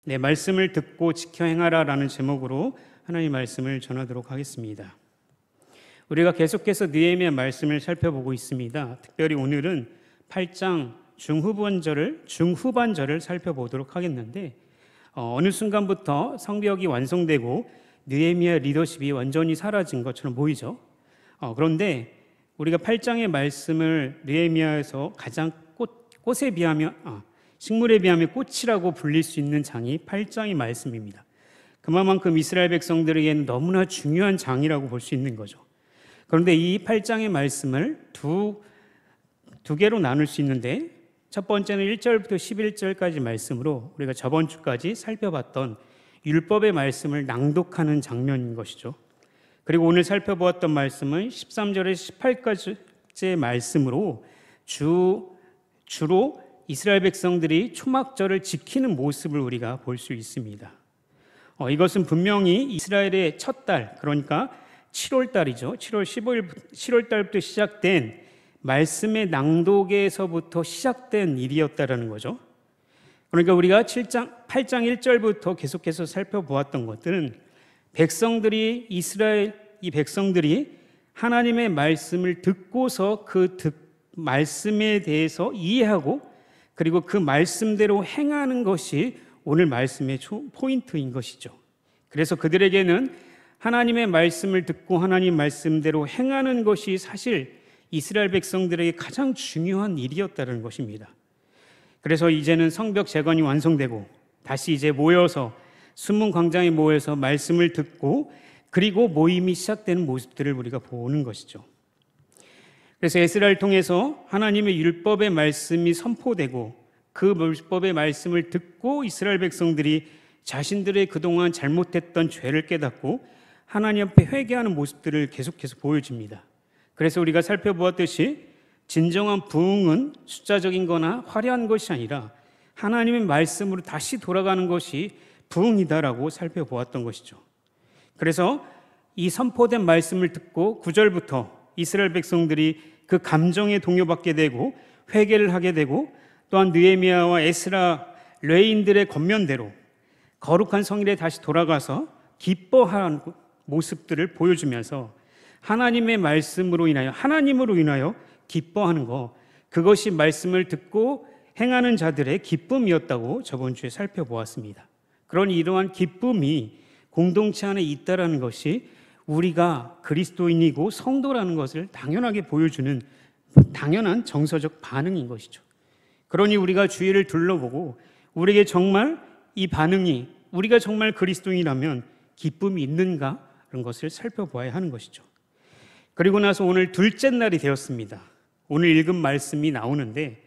네, 말씀을 듣고 지켜 행하라라는 제목으로 하나님의 말씀을 전하도록 하겠습니다. 우리가 계속해서 느헤미야 말씀을 살펴보고 있습니다. 특별히 오늘은 8장 중후반절을 살펴보도록 하겠는데 어느 순간부터 성벽이 완성되고 느헤미야 리더십이 완전히 사라진 것처럼 보이죠. 그런데 우리가 8장의 말씀을 느헤미야에서 가장 꽃에 비하면 식물에 비하면 꽃이라고 불릴 수 있는 장이 8장의 말씀입니다. 그만큼 이스라엘 백성들에게는 너무나 중요한 장이라고 볼 수 있는 거죠. 그런데 이 8장의 말씀을 두 개로 나눌 수 있는데, 첫 번째는 1절부터 11절까지 말씀으로 우리가 저번 주까지 살펴봤던 율법의 말씀을 낭독하는 장면인 것이죠. 그리고 오늘 살펴보았던 말씀은 13절에서 18까지의 말씀으로 주로 이스라엘 백성들이 초막절을 지키는 모습을 우리가 볼 수 있습니다. 이것은 분명히 이스라엘의 첫 달, 그러니까 7월 달이죠. 7월 달부터 시작된 말씀의 낭독에서부터 시작된 일이었다라는 거죠. 그러니까 우리가 8장 1절부터 계속해서 살펴보았던 것들은 이 백성들이 하나님의 말씀을 듣고서 그 말씀에 대해서 이해하고 그리고 그 말씀대로 행하는 것이 오늘 말씀의 포인트인 것이죠. 그래서 그들에게는 하나님의 말씀을 듣고 하나님 말씀대로 행하는 것이 사실 이스라엘 백성들에게 가장 중요한 일이었다는 것입니다. 그래서 이제는 성벽 재건이 완성되고 다시 이제 모여서 순문 광장에 모여서 말씀을 듣고 그리고 모임이 시작되는 모습들을 우리가 보는 것이죠. 그래서 에스라를 통해서 하나님의 율법의 말씀이 선포되고 그 율법의 말씀을 듣고 이스라엘 백성들이 자신들의 그동안 잘못했던 죄를 깨닫고 하나님 앞에 회개하는 모습들을 계속해서 보여줍니다. 그래서 우리가 살펴보았듯이 진정한 부흥은 숫자적인 거나 화려한 것이 아니라 하나님의 말씀으로 다시 돌아가는 것이 부흥이다라고 살펴보았던 것이죠. 그래서 이 선포된 말씀을 듣고 9절부터 이스라엘 백성들이 그 감정에 동요받게 되고 회개를 하게 되고 또한 느헤미야와 에스라 레인들의 권면대로 거룩한 성일에 다시 돌아가서 기뻐하는 모습들을 보여주면서 하나님의 말씀으로 인하여 하나님으로 인하여 기뻐하는 것, 그것이 말씀을 듣고 행하는 자들의 기쁨이었다고 저번 주에 살펴보았습니다. 그런 이러한 기쁨이 공동체 안에 있다라는 것이 우리가 그리스도인이고 성도라는 것을 당연하게 보여주는 당연한 정서적 반응인 것이죠. 그러니 우리가 주위를 둘러보고 우리에게 정말 이 반응이 우리가 정말 그리스도인이라면 기쁨이 있는가 그런 것을 살펴보아야 하는 것이죠. 그리고 나서 오늘 둘째 날이 되었습니다. 오늘 읽은 말씀이 나오는데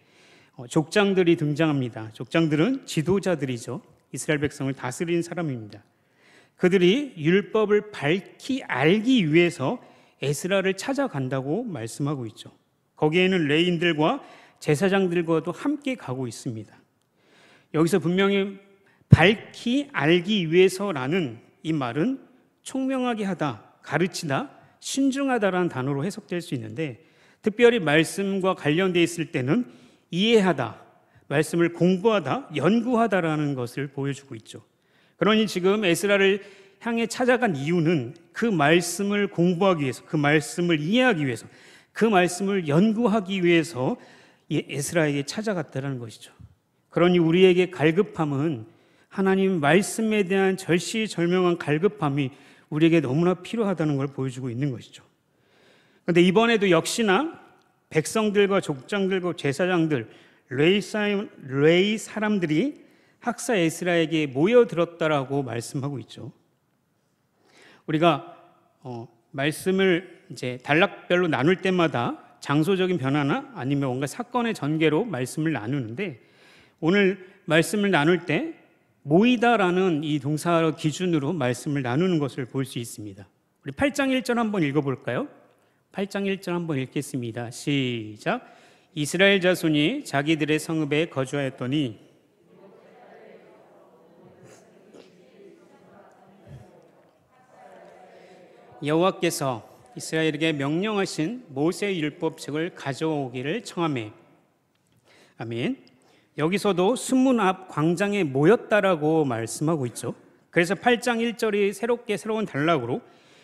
족장들이 등장합니다. 족장들은 지도자들이죠. 이스라엘 백성을 다스리는 사람입니다. 그들이 율법을 밝히 알기 위해서 에스라를 찾아간다고 말씀하고 있죠. 거기에는 레인들과 제사장들과도 함께 가고 있습니다. 여기서 분명히 밝히 알기 위해서라는 이 말은 총명하게 하다, 가르치다, 신중하다라는 단어로 해석될 수 있는데 특별히 말씀과 관련되어 있을 때는 이해하다, 말씀을 공부하다, 연구하다라는 것을 보여주고 있죠. 그러니 지금 에스라를 향해 찾아간 이유는 그 말씀을 공부하기 위해서, 그 말씀을 이해하기 위해서, 그 말씀을 연구하기 위해서 에스라에게 찾아갔다는 것이죠. 그러니 우리에게 갈급함은 하나님 말씀에 대한 절시절명한 갈급함이 우리에게 너무나 필요하다는 걸 보여주고 있는 것이죠. 그런데 이번에도 역시나 백성들과 족장들과 제사장들, 레위 사람들이 학사 에스라에게 모여들었다라고 말씀하고 있죠. 우리가 말씀을 이제 단락별로 나눌 때마다 장소적인 변화나 아니면 뭔가 사건의 전개로 말씀을 나누는데 오늘 말씀을 나눌 때 모이다라는 이 동사 기준으로 말씀을 나누는 것을 볼 수 있습니다. 우리 8장 1절 한번 읽어볼까요? 8장 1절 한번 읽겠습니다. 시작. 이스라엘 자손이 자기들의 성읍에 거주하였더니 여호와께서 이스라엘에게 명령하신 모세의 율법책을 가져오기를 청하매. 아멘. 여기서도 순문 앞 광장에 모였다라고 말씀하고 있죠. 그래서 8장 1절이 새로운 단락으로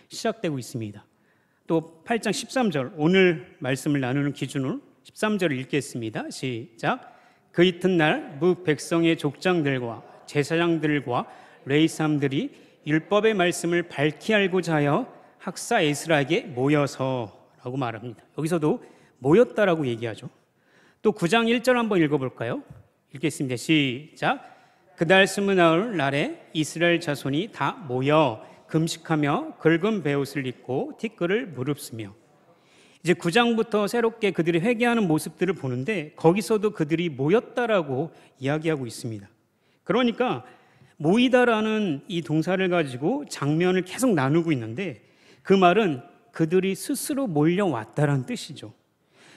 시작되고 있습니다. 또 8장 13절, 오늘 말씀을 나누는 기준으로 13절을 읽겠습니다. 시작. 그 이튿날 무 백성의 족장들과 제사장들과 레위 사람들이 율법의 말씀을 밝히 알고자 하여 학사 에스라에게 모여서라고 말합니다. 여기서도 모였다라고 얘기하죠. 또 9장 1절 한번 읽어볼까요? 읽겠습니다. 시작. 그달 20나흘 날에 이스라엘 자손이 다 모여 금식하며 굵은 베옷을 입고 티끌을 무릅쓰며. 이제 9장부터 새롭게 그들이 회개하는 모습들을 보는데 거기서도 그들이 모였다라고 이야기하고 있습니다. 그러니까 모이다라는 이 동사를 가지고 장면을 계속 나누고 있는데 그 말은 그들이 스스로 몰려왔다라는 뜻이죠.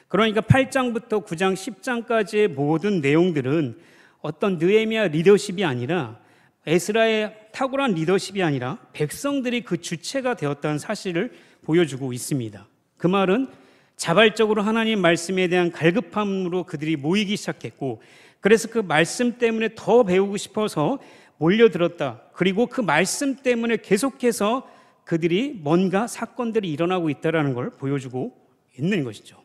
그러니까 8장부터 9장 10장까지의 모든 내용들은 어떤 느헤미야 리더십이 아니라 에스라의 탁월한 리더십이 아니라 백성들이 그 주체가 되었다는 사실을 보여주고 있습니다. 그 말은 자발적으로 하나님 말씀에 대한 갈급함으로 그들이 모이기 시작했고, 그래서 그 말씀 때문에 더 배우고 싶어서 몰려들었다. 그리고 그 말씀 때문에 계속해서 그들이 뭔가 사건들이 일어나고 있다는 걸 보여주고 있는 것이죠.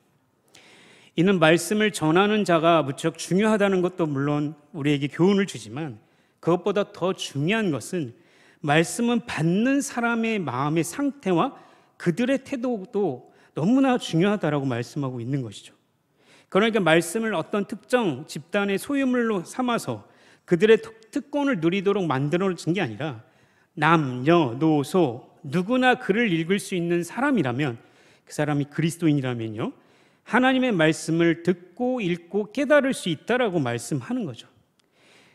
이는 말씀을 전하는 자가 무척 중요하다는 것도 물론 우리에게 교훈을 주지만 그것보다 더 중요한 것은 말씀은 받는 사람의 마음의 상태와 그들의 태도도 너무나 중요하다라고 말씀하고 있는 것이죠. 그러니까 말씀을 어떤 특정 집단의 소유물로 삼아서 그들의 특권을 누리도록 만들어진 게 아니라 남, 여, 노, 소 누구나 그를 읽을 수 있는 사람이라면, 그 사람이 그리스도인이라면요, 하나님의 말씀을 듣고 읽고 깨달을 수 있다라고 말씀하는 거죠.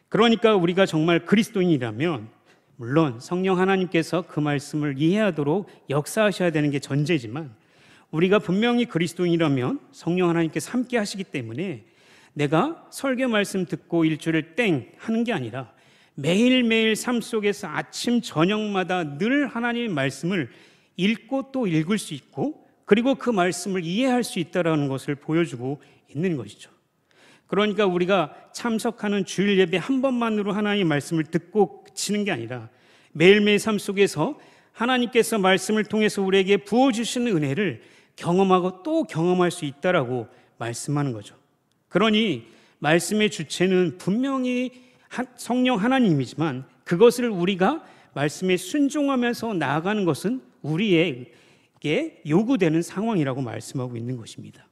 그러니까 우리가 정말 그리스도인이라면 물론 성령 하나님께서 그 말씀을 이해하도록 역사하셔야 되는 게 전제지만, 우리가 분명히 그리스도인이라면 성령 하나님께서 함께 하시기 때문에 내가 설교 말씀 듣고 일주일을 땡 하는 게 아니라 매일매일 삶 속에서 아침 저녁마다 늘 하나님의 말씀을 읽고 또 읽을 수 있고, 그리고 그 말씀을 이해할 수 있다는 것을 보여주고 있는 것이죠. 그러니까 우리가 참석하는 주일 예배 한 번만으로 하나님의 말씀을 듣고 그치는 게 아니라 매일매일 삶 속에서 하나님께서 말씀을 통해서 우리에게 부어주시는 은혜를 경험하고 또 경험할 수 있다라고 말씀하는 거죠. 그러니 말씀의 주체는 분명히 성령 하나님이지만 그것을 우리가 말씀에 순종하면서 나아가는 것은 우리에게 요구되는 상황이라고 말씀하고 있는 것입니다.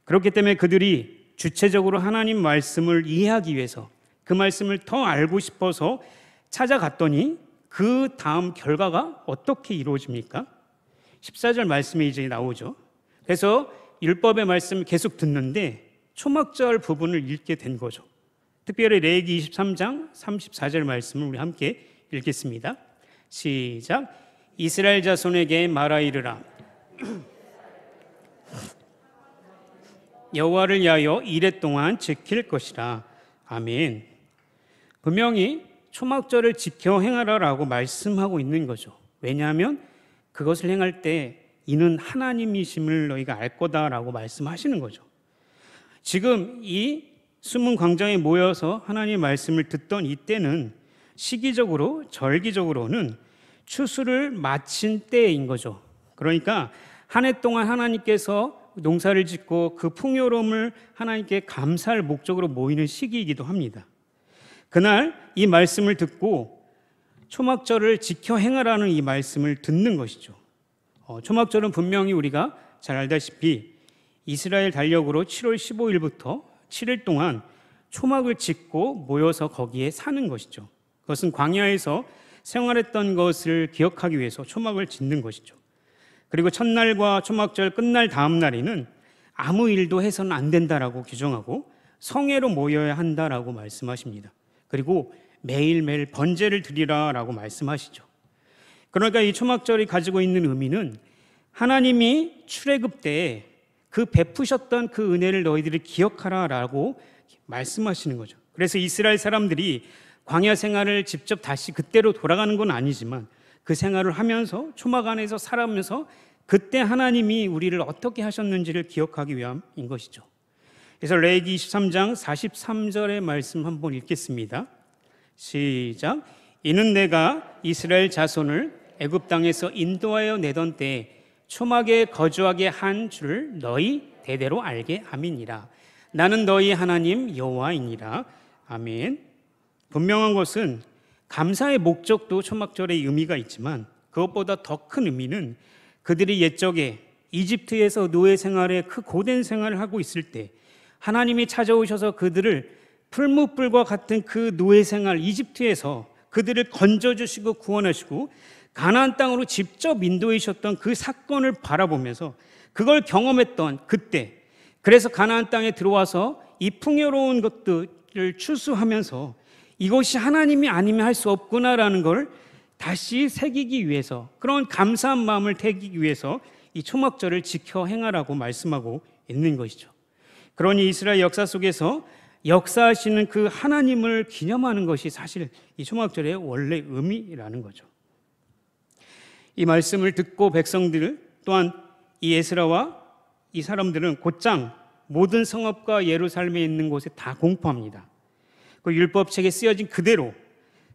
그렇기 때문에 그들이 주체적으로 하나님 말씀을 이해하기 위해서 그 말씀을 더 알고 싶어서 찾아갔더니 그 다음 결과가 어떻게 이루어집니까? 14절 말씀이 이제 나오죠. 그래서 율법의 말씀을 계속 듣는데 초막절 부분을 읽게 된 거죠. 특별히 레위기 23장 34절 말씀을 우리 함께 읽겠습니다. 시작. 이스라엘 자손에게 말하 이르라. 여호와를 위하여 이레 동안 지킬 것이라. 아멘. 분명히 초막절을 지켜 행하라라고 말씀하고 있는 거죠. 왜냐하면 그것을 행할 때 이는 하나님이심을 너희가 알 거다라고 말씀하시는 거죠. 지금 이 숨은 광장에 모여서 하나님의 말씀을 듣던 이때는 시기적으로 절기적으로는 추수를 마친 때인 거죠. 그러니까 한 해 동안 하나님께서 농사를 짓고 그 풍요로움을 하나님께 감사할 목적으로 모이는 시기이기도 합니다. 그날 이 말씀을 듣고 초막절을 지켜 행하라는 이 말씀을 듣는 것이죠. 초막절은 분명히 우리가 잘 알다시피 이스라엘 달력으로 7월 15일부터 7일 동안 초막을 짓고 모여서 거기에 사는 것이죠. 그것은 광야에서 생활했던 것을 기억하기 위해서 초막을 짓는 것이죠. 그리고 첫날과 초막절 끝날 다음 날에는 아무 일도 해서는 안 된다라고 규정하고 성회로 모여야 한다라고 말씀하십니다. 그리고 매일매일 번제를 드리라라고 말씀하시죠. 그러니까 이 초막절이 가지고 있는 의미는 하나님이 출애굽 때에 그 베푸셨던 그 은혜를 너희들이 기억하라라고 말씀하시는 거죠. 그래서 이스라엘 사람들이 광야 생활을 직접 다시 그때로 돌아가는 건 아니지만 그 생활을 하면서 초막 안에서 살아가면서 그때 하나님이 우리를 어떻게 하셨는지를 기억하기 위함인 것이죠. 그래서 레위기 23장 43절의 말씀 한번 읽겠습니다. 시작. 이는 내가 이스라엘 자손을 애굽 땅에서 인도하여 내던 때에 초막에 거주하게 한 줄을 너희 대대로 알게 함이니라. 나는 너희 하나님 여호와이니라. 아멘. 분명한 것은 감사의 목적도 초막절의 의미가 있지만 그것보다 더 큰 의미는 그들이 옛적에 이집트에서 노예 생활에 그 고된 생활을 하고 있을 때 하나님이 찾아오셔서 그들을 풀무불과 같은 그 노예 생활 이집트에서 그들을 건져주시고 구원하시고 가나안 땅으로 직접 인도하셨던 그 사건을 바라보면서 그걸 경험했던 그때, 그래서 가나안 땅에 들어와서 이 풍요로운 것들을 추수하면서 이것이 하나님이 아니면 할 수 없구나라는 걸 다시 새기기 위해서, 그런 감사한 마음을 새기기 위해서 이 초막절을 지켜 행하라고 말씀하고 있는 것이죠. 그러니 이스라엘 역사 속에서 역사하시는 그 하나님을 기념하는 것이 사실 이 초막절의 원래 의미라는 거죠. 이 말씀을 듣고 백성들 또한 이 에스라와 이 사람들은 곧장 모든 성읍과 예루살렘에 있는 곳에 다 공포합니다. 그 율법책에 쓰여진 그대로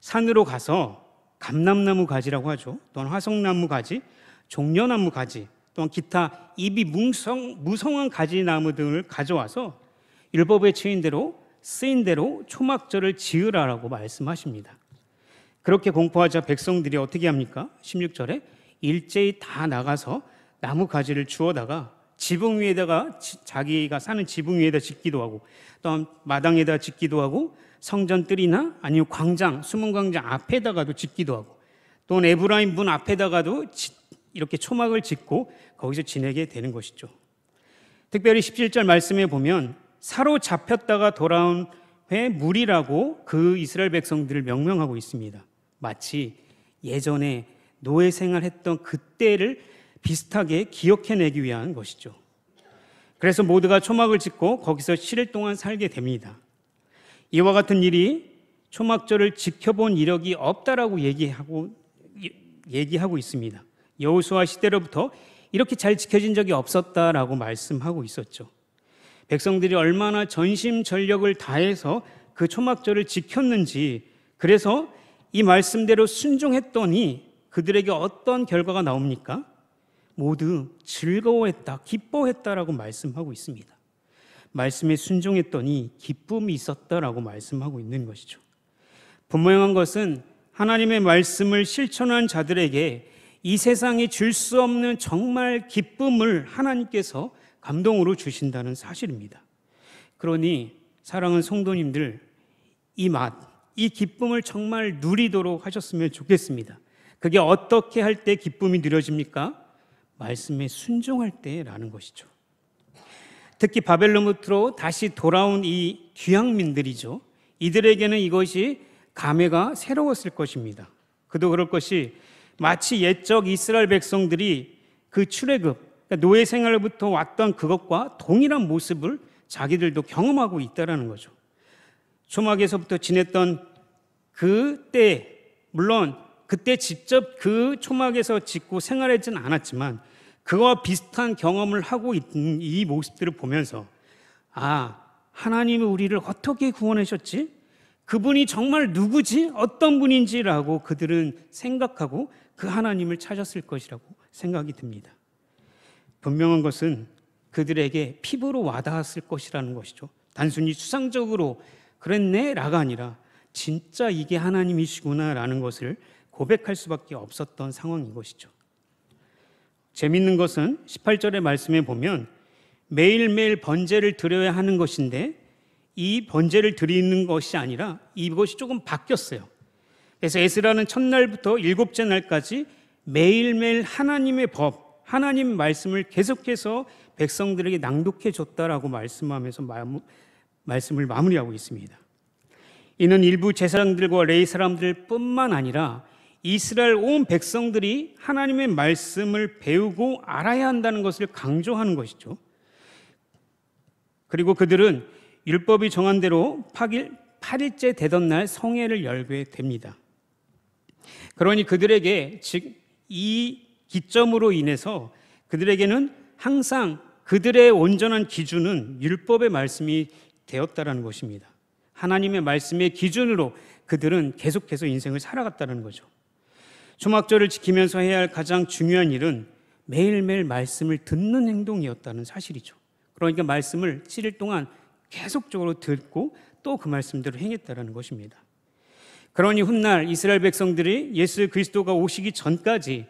산으로 가서 감람나무 가지라고 하죠. 또한 화석나무 가지, 종려나무 가지, 또한 기타 잎이 무성한 가지나무 등을 가져와서 율법에 쓰인 대로 초막절을 지으라라고 말씀하십니다. 그렇게 공포하자 백성들이 어떻게 합니까? 16절에 일제히 다 나가서 나무 가지를 주워다가 지붕 위에다가 자기가 사는 지붕 위에다 짓기도 하고 또한 마당에다 짓기도 하고 성전뜰이나 아니면 광장, 숨은 광장 앞에다가도 짓기도 하고 또는 에브라임 문 앞에다가도 이렇게 초막을 짓고 거기서 지내게 되는 것이죠. 특별히 17절 말씀에 보면 사로잡혔다가 돌아온 회 무리라고 그 이스라엘 백성들을 명명하고 있습니다. 마치 예전에 노예 생활했던 그때를 비슷하게 기억해내기 위한 것이죠. 그래서 모두가 초막을 짓고 거기서 7일 동안 살게 됩니다. 이와 같은 일이 초막절을 지켜본 이력이 없다라고 얘기하고 있습니다. 여호수아 시대로부터 이렇게 잘 지켜진 적이 없었다라고 말씀하고 있었죠. 백성들이 얼마나 전심전력을 다해서 그 초막절을 지켰는지, 그래서 이 말씀대로 순종했더니 그들에게 어떤 결과가 나옵니까? 모두 즐거워했다, 기뻐했다라고 말씀하고 있습니다. 말씀에 순종했더니 기쁨이 있었다라고 말씀하고 있는 것이죠. 분명한 것은 하나님의 말씀을 실천한 자들에게 이 세상이 줄 수 없는 정말 기쁨을 하나님께서 감동으로 주신다는 사실입니다. 그러니 사랑하는 성도님들, 이 기쁨을 정말 누리도록 하셨으면 좋겠습니다. 그게 어떻게 할 때 기쁨이 누려집니까? 말씀에 순종할 때라는 것이죠. 특히 바벨론으로 다시 돌아온 이 귀향민들이죠. 이들에게는 이것이 감회가 새로웠을 것입니다. 그도 그럴 것이 마치 옛적 이스라엘 백성들이 그 출애굽, 그러니까 노예 생활로부터 왔던 그것과 동일한 모습을 자기들도 경험하고 있다는 거죠. 초막에서부터 지냈던 그때, 물론 그때 직접 그 초막에서 짓고 생활하지는 않았지만 그와 비슷한 경험을 하고 있는 이 모습들을 보면서 하나님이 우리를 어떻게 구원하셨지? 그분이 정말 누구지? 어떤 분인지라고 그들은 생각하고 그 하나님을 찾았을 것이라고 생각이 듭니다. 분명한 것은 그들에게 피부로 와닿았을 것이라는 것이죠. 단순히 수상적으로 그랬네 라가 아니라 진짜 이게 하나님이시구나라는 것을 고백할 수밖에 없었던 상황인 것이죠. 재밌는 것은 18절의 말씀에 보면 매일매일 번제를 드려야 하는 것인데 이 번제를 드리는 것이 아니라 이것이 조금 바뀌었어요. 그래서 에스라는 첫날부터 7째 날까지 매일매일 하나님의 법, 하나님 말씀을 계속해서 백성들에게 낭독해 줬다라고 말씀하면서 말씀을 마무리하고 있습니다. 이는 일부 제사장들과 레위 사람들 뿐만 아니라 이스라엘 온 백성들이 하나님의 말씀을 배우고 알아야 한다는 것을 강조하는 것이죠. 그리고 그들은 율법이 정한 대로 8일째 되던 날 성회를 열게 됩니다. 그러니 그들에게 즉 이 기점으로 인해서 그들에게는 항상 그들의 온전한 기준은 율법의 말씀이 되었다라는 것입니다. 하나님의 말씀의 기준으로 그들은 계속해서 인생을 살아갔다는 거죠. 초막절을 지키면서 해야 할 가장 중요한 일은 매일매일 말씀을 듣는 행동이었다는 사실이죠. 그러니까 말씀을 7일 동안 계속적으로 듣고 또 그 말씀대로 행했다는 것입니다. 그러니 훗날 이스라엘 백성들이 예수 그리스도가 오시기 전까지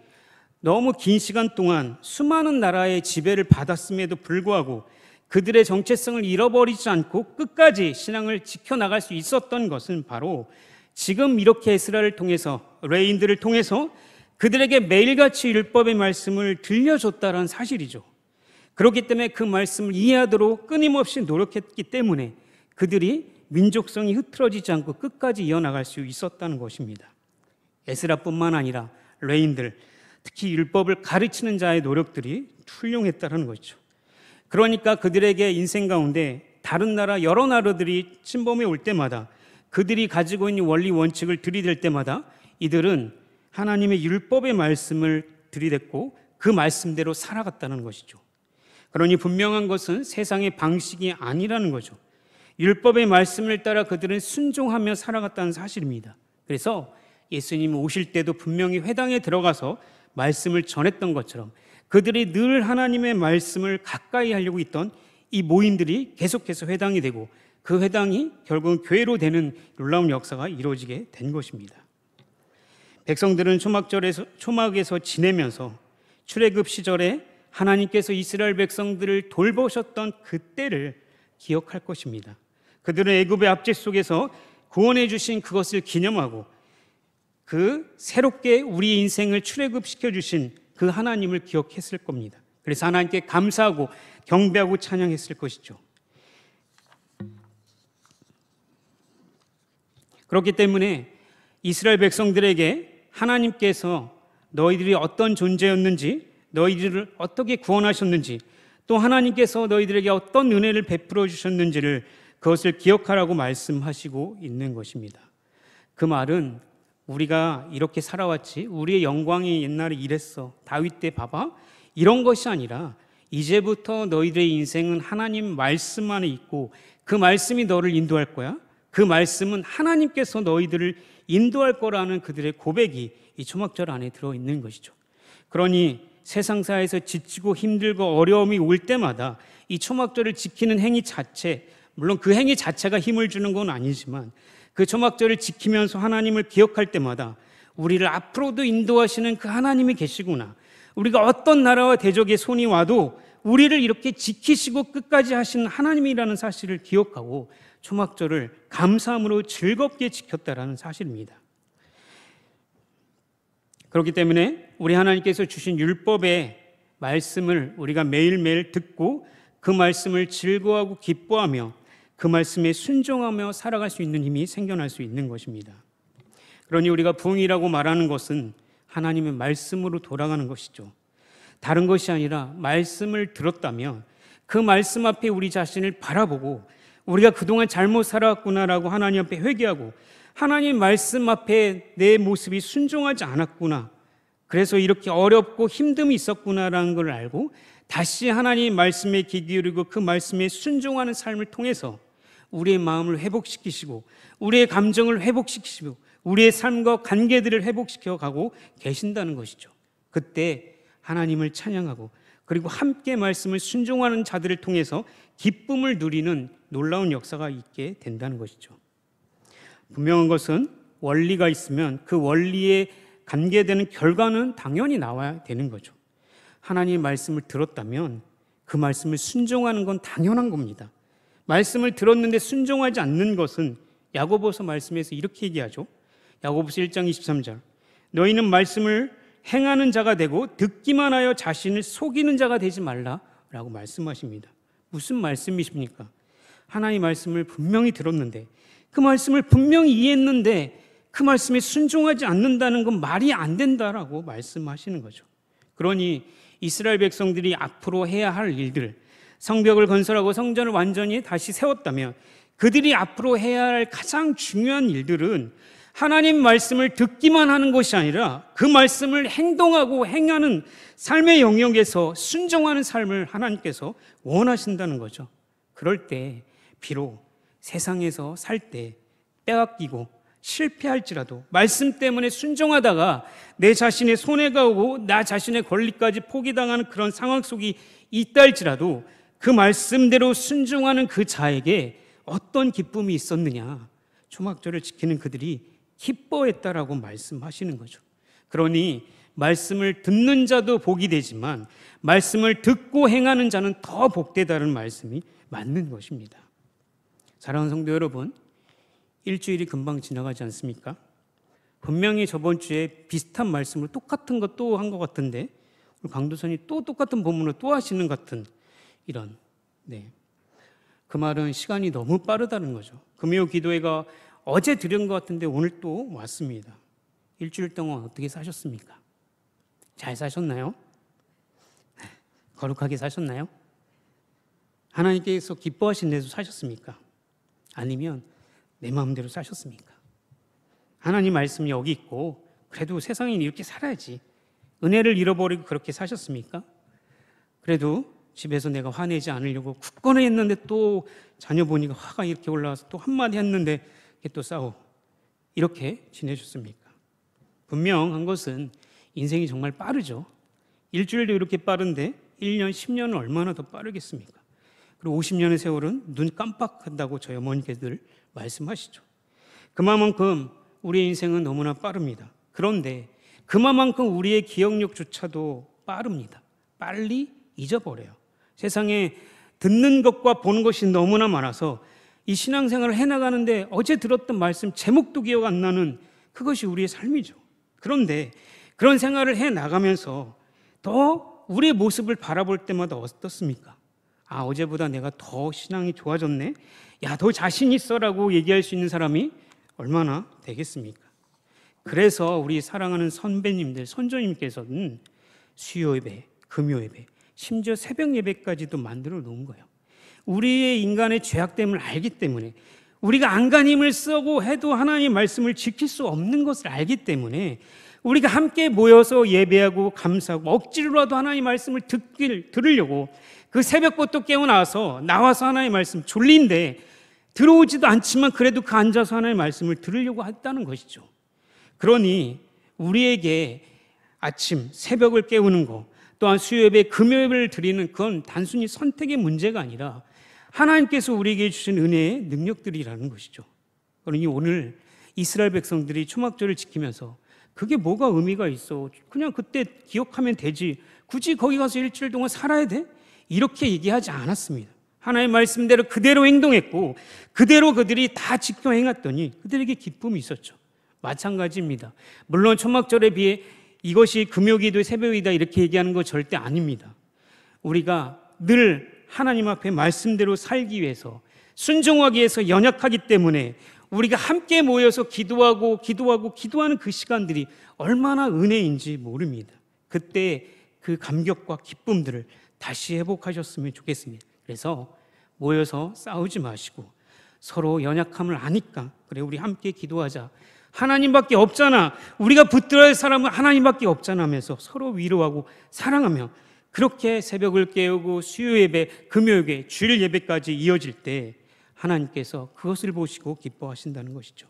너무 긴 시간 동안 수많은 나라의 지배를 받았음에도 불구하고 그들의 정체성을 잃어버리지 않고 끝까지 신앙을 지켜나갈 수 있었던 것은 바로 지금 이렇게 에스라를 통해서, 레인들을 통해서 그들에게 매일같이 율법의 말씀을 들려줬다는 사실이죠. 그렇기 때문에 그 말씀을 이해하도록 끊임없이 노력했기 때문에 그들이 민족성이 흐트러지지 않고 끝까지 이어나갈 수 있었다는 것입니다. 에스라뿐만 아니라 레인들, 특히 율법을 가르치는 자의 노력들이 훌륭했다는 것이죠. 그러니까 그들에게 인생 가운데 다른 나라 여러 나라들이 침범해 올 때마다 그들이 가지고 있는 원리 원칙을 들이댈 때마다 이들은 하나님의 율법의 말씀을 들이댔고 그 말씀대로 살아갔다는 것이죠. 그러니 분명한 것은 세상의 방식이 아니라는 거죠. 율법의 말씀을 따라 그들은 순종하며 살아갔다는 사실입니다. 그래서 예수님 오실 때도 분명히 회당에 들어가서 말씀을 전했던 것처럼 그들이 늘 하나님의 말씀을 가까이 하려고 했던 이 모임들이 계속해서 회당이 되고 그 회당이 결국은 교회로 되는 놀라운 역사가 이루어지게 된 것입니다. 백성들은 초막에서 지내면서 출애굽 시절에 하나님께서 이스라엘 백성들을 돌보셨던 그때를 기억할 것입니다. 그들은 애굽의 압제 속에서 구원해 주신 그것을 기념하고 그 새롭게 우리 인생을 출애굽시켜 주신 그 하나님을 기억했을 겁니다. 그래서 하나님께 감사하고 경배하고 찬양했을 것이죠. 그렇기 때문에 이스라엘 백성들에게 하나님께서 너희들이 어떤 존재였는지, 너희들을 어떻게 구원하셨는지, 또 하나님께서 너희들에게 어떤 은혜를 베풀어 주셨는지를 그것을 기억하라고 말씀하시고 있는 것입니다. 그 말은 우리가 이렇게 살아왔지, 우리의 영광이 옛날에 이랬어, 다윗 때 봐봐, 이런 것이 아니라 이제부터 너희들의 인생은 하나님 말씀 안에 있고 그 말씀이 너를 인도할 거야. 그 말씀은 하나님께서 너희들을 인도할 거라는 그들의 고백이 이 초막절 안에 들어있는 것이죠. 그러니 세상사에서 지치고 힘들고 어려움이 올 때마다 이 초막절을 지키는 행위 자체, 물론 그 행위 자체가 힘을 주는 건 아니지만 그 초막절을 지키면서 하나님을 기억할 때마다 우리를 앞으로도 인도하시는 그 하나님이 계시구나, 우리가 어떤 나라와 대적의 손이 와도 우리를 이렇게 지키시고 끝까지 하시는 하나님이라는 사실을 기억하고 초막절을 감사함으로 즐겁게 지켰다라는 사실입니다. 그렇기 때문에 우리 하나님께서 주신 율법의 말씀을 우리가 매일매일 듣고 그 말씀을 즐거워하고 기뻐하며 그 말씀에 순종하며 살아갈 수 있는 힘이 생겨날 수 있는 것입니다. 그러니 우리가 부흥이라고 말하는 것은 하나님의 말씀으로 돌아가는 것이죠. 다른 것이 아니라 말씀을 들었다면 그 말씀 앞에 우리 자신을 바라보고 우리가 그동안 잘못 살아왔구나라고 하나님 앞에 회개하고 하나님 말씀 앞에 내 모습이 순종하지 않았구나, 그래서 이렇게 어렵고 힘듦이 있었구나라는 걸 알고 다시 하나님 말씀에 귀 기울이고 그 말씀에 순종하는 삶을 통해서 우리의 마음을 회복시키시고 우리의 감정을 회복시키시고 우리의 삶과 관계들을 회복시켜 가고 계신다는 것이죠. 그때 하나님을 찬양하고 그리고 함께 말씀을 순종하는 자들을 통해서 기쁨을 누리는 놀라운 역사가 있게 된다는 것이죠. 분명한 것은 원리가 있으면 그 원리에 관계되는 결과는 당연히 나와야 되는 거죠. 하나님의 말씀을 들었다면 그 말씀을 순종하는 건 당연한 겁니다. 말씀을 들었는데 순종하지 않는 것은 야고보서 말씀에서 이렇게 얘기하죠. 야고보서 1장 23절, 너희는 말씀을 행하는 자가 되고 듣기만 하여 자신을 속이는 자가 되지 말라라고 말씀하십니다. 무슨 말씀이십니까? 하나님의 말씀을 분명히 들었는데 그 말씀을 분명히 이해했는데 그 말씀에 순종하지 않는다는 건 말이 안 된다라고 말씀하시는 거죠. 그러니 이스라엘 백성들이 앞으로 해야 할 일들, 성벽을 건설하고 성전을 완전히 다시 세웠다면 그들이 앞으로 해야 할 가장 중요한 일들은 하나님 말씀을 듣기만 하는 것이 아니라 그 말씀을 행동하고 행하는 삶의 영역에서 순종하는 삶을 하나님께서 원하신다는 거죠. 그럴 때 비록 세상에서 살 때 빼앗기고 실패할지라도 말씀 때문에 순종하다가 내 자신의 손해가 오고 나 자신의 권리까지 포기당하는 그런 상황 속이 있다 할지라도 그 말씀대로 순종하는 그 자에게 어떤 기쁨이 있었느냐. 초막절을 지키는 그들이 기뻐했다라고 말씀하시는 거죠. 그러니 말씀을 듣는 자도 복이 되지만 말씀을 듣고 행하는 자는 더 복되다는 말씀이 맞는 것입니다. 사랑하는 성도 여러분, 일주일이 금방 지나가지 않습니까? 분명히 저번 주에 비슷한 말씀을 똑같은 것 또 한 것 같은데 우리 강도선이 또 똑같은 본문을 또 하시는 같은 이런 그 말은 시간이 너무 빠르다는 거죠. 금요 기도회가 어제 드린 것 같은데 오늘 또 왔습니다. 일주일 동안 어떻게 사셨습니까? 잘 사셨나요? 거룩하게 사셨나요? 하나님께서 기뻐하신 대로 사셨습니까? 아니면 내 마음대로 사셨습니까? 하나님 말씀이 여기 있고 그래도 세상에 이렇게 살아야지, 은혜를 잃어버리고 그렇게 사셨습니까? 그래도 집에서 내가 화내지 않으려고 굳건히 했는데 또 자녀 보니까 화가 이렇게 올라와서 또 한마디 했는데 또 싸우고 이렇게 지내셨습니까? 분명한 것은 인생이 정말 빠르죠. 일주일도 이렇게 빠른데 1년, 10년은 얼마나 더 빠르겠습니까? 그리고 50년의 세월은 눈 깜빡한다고 저희 어머니께들 말씀하시죠. 그만큼 우리의 인생은 너무나 빠릅니다. 그런데 그만큼 우리의 기억력조차도 빠릅니다. 빨리 잊어버려요. 세상에 듣는 것과 보는 것이 너무나 많아서 이 신앙생활을 해나가는데 어제 들었던 말씀 제목도 기억 안 나는 그것이 우리의 삶이죠. 그런데 그런 생활을 해나가면서 더 우리의 모습을 바라볼 때마다 어떻습니까? 아, 어제보다 내가 더 신앙이 좋아졌네? 야, 더 자신 있어라고 얘기할 수 있는 사람이 얼마나 되겠습니까? 그래서 우리 사랑하는 선배님들, 선조님께서는 수요예배, 금요예배, 심지어 새벽 예배까지도 만들어 놓은 거예요. 우리의 인간의 죄악됨을 알기 때문에, 우리가 안간힘을 쓰고 해도 하나님의 말씀을 지킬 수 없는 것을 알기 때문에 우리가 함께 모여서 예배하고 감사하고 억지로라도 하나님의 말씀을 들으려고 그 새벽부터 깨어나서 나와서 하나님의 말씀 졸린데 들어오지도 않지만 그래도 그 앉아서 하나님의 말씀을 들으려고 했다는 것이죠. 그러니 우리에게 아침 새벽을 깨우는 것, 또한 수요예배, 금요예배를 드리는 그건 단순히 선택의 문제가 아니라 하나님께서 우리에게 주신 은혜의 능력들이라는 것이죠. 그러니 오늘 이스라엘 백성들이 초막절을 지키면서 그게 뭐가 의미가 있어? 그냥 그때 기억하면 되지. 굳이 거기 가서 일주일 동안 살아야 돼? 이렇게 얘기하지 않았습니다. 하나님의 말씀대로 그대로 행동했고 그대로 그들이 다 지켜 행했더니 그들에게 기쁨이 있었죠. 마찬가지입니다. 물론 초막절에 비해 이것이 금요기도의 새벽이다 이렇게 얘기하는 거 절대 아닙니다. 우리가 늘 하나님 앞에 말씀대로 살기 위해서, 순종하기 위해서 연약하기 때문에 우리가 함께 모여서 기도하는 그 시간들이 얼마나 은혜인지 모릅니다. 그때 그 감격과 기쁨들을 다시 회복하셨으면 좋겠습니다. 그래서 모여서 싸우지 마시고 서로 연약함을 아니까 그래 우리 함께 기도하자. 하나님밖에 없잖아. 우리가 붙들어야 할 사람은 하나님밖에 없잖아 하면서 서로 위로하고 사랑하며 그렇게 새벽을 깨우고 수요예배, 금요예배, 주일 예배까지 이어질 때 하나님께서 그것을 보시고 기뻐하신다는 것이죠.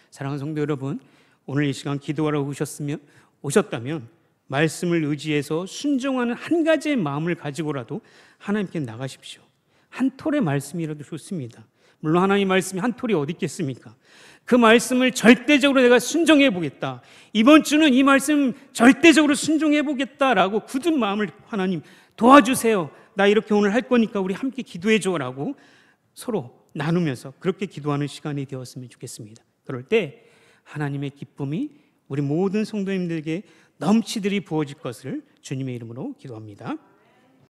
사랑하는 성도 여러분, 오늘 이 시간 기도하러 오셨다면 말씀을 의지해서 순종하는 한 가지의 마음을 가지고라도 하나님께 나가십시오. 한 톨의 말씀이라도 좋습니다. 물론 하나님 말씀이 한 톨이 어디 있겠습니까? 그 말씀을 절대적으로 내가 순종해 보겠다. 이번 주는 이 말씀 절대적으로 순종해 보겠다라고 굳은 마음을 하나님 도와주세요. 나 이렇게 오늘 할 거니까 우리 함께 기도해 줘라고 서로 나누면서 그렇게 기도하는 시간이 되었으면 좋겠습니다. 그럴 때 하나님의 기쁨이 우리 모든 성도님들에게 넘치들이 부어질 것을 주님의 이름으로 기도합니다.